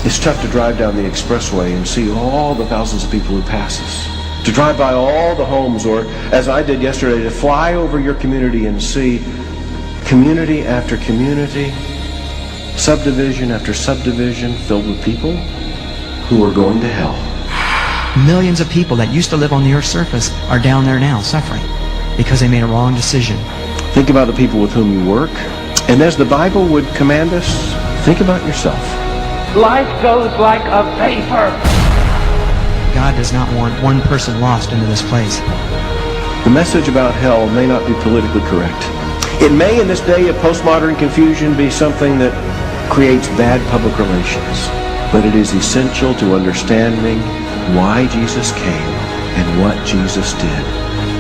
It's tough to drive down the expressway and see all the thousands of people who pass us. To drive by all the homes, or as I did yesterday, to fly over your community and see community after community, subdivision after subdivision filled with people who are going to hell. Millions of people that used to live on the earth's surface are down there now suffering because they made a wrong decision. Think about the people with whom you work, and as the Bible would command us, think about yourself. Life goes like a vapor. God does not want one person lost into this place. The message about hell may not be politically correct. It may, in this day of postmodern confusion, be something that creates bad public relations. But it is essential to understanding why Jesus came and what Jesus did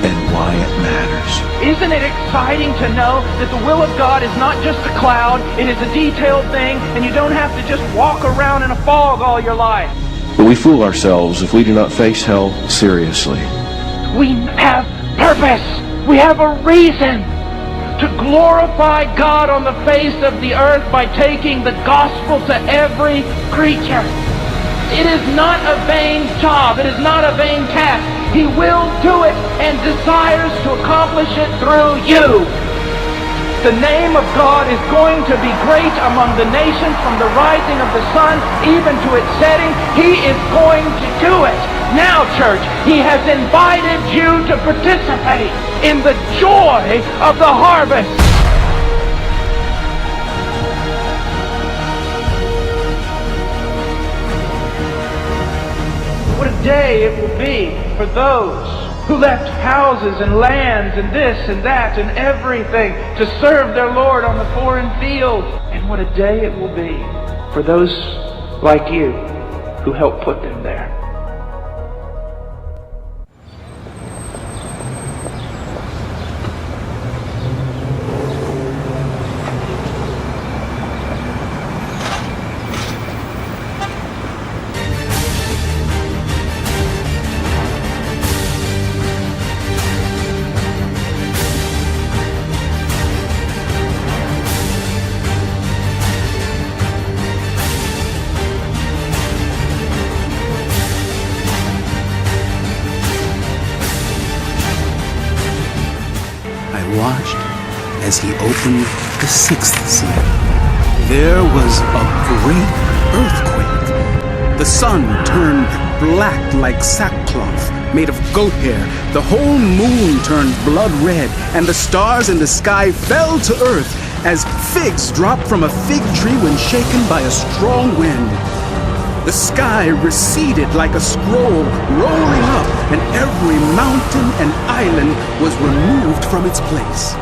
and why it matters. Isn't it exciting to know that the will of God is not just a cloud, it is a detailed thing, and you don't have to just walk around in a fog all your life? But we fool ourselves if we do not face hell seriously. We have purpose. We have a reason to glorify God on the face of the earth by taking the gospel to every creature. It is not a vain job. It is not a vain task. He will do it and desires to accomplish it through you. The name of God is going to be great among the nations from the rising of the sun even to its setting. He is going to do it. Now, church, He has invited you to participate in the joy of the harvest. What a day it will be for those who left houses and lands and this and that and everything to serve their Lord on the foreign field. And what a day it will be for those like you who helped put them there. Watched as he opened the sixth seal. There was a great earthquake. The sun turned black like sackcloth made of goat hair. The whole moon turned blood red, and the stars in the sky fell to earth as figs drop from a fig tree when shaken by a strong wind. The sky receded like a scroll, rolling up, and every mountain and island was removed from its place.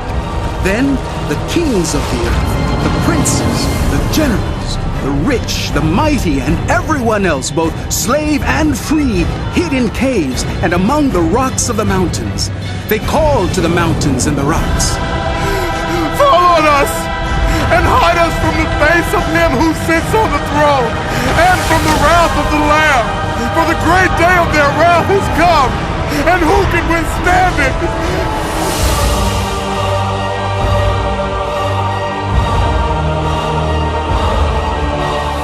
Then the kings of the earth, the princes, the generals, the rich, the mighty, and everyone else, both slave and free, hid in caves and among the rocks of the mountains. They called to the mountains and the rocks, "Fall on us and hide us from the face of him who sits on the throne and from the wrath of the Lamb. For the great day of their wrath has come, and who can withstand it?"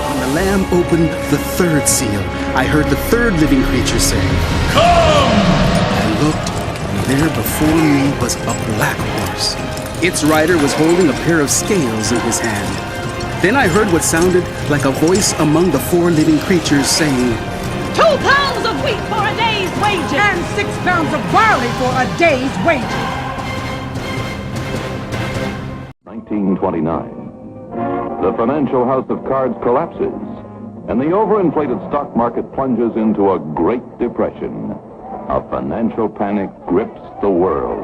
When the Lamb opened the third seal, I heard the third living creature say, "Come!" I looked, and there before me was a black horse. Its rider was holding a pair of scales in his hand. Then I heard what sounded like a voice among the four living creatures saying, 2 pounds of wheat for a day's wages, and 6 pounds of barley for a day's wages. 1929. The financial house of cards collapses, and the overinflated stock market plunges into a Great Depression. A financial panic grips the world.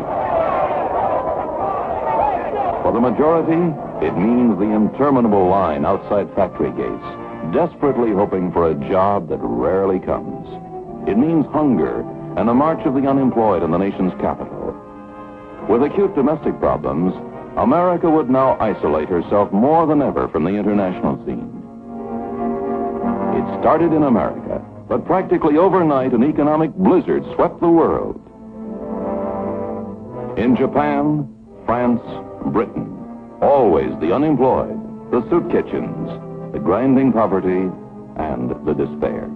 For the majority, it means the interminable line outside factory gates, desperately hoping for a job that rarely comes. It means hunger and a march of the unemployed in the nation's capital. With acute domestic problems, America would now isolate herself more than ever from the international scene. It started in America, but practically overnight an economic blizzard swept the world. In Japan, France, Britain, always the unemployed, the soup kitchens, the grinding poverty, and the despair.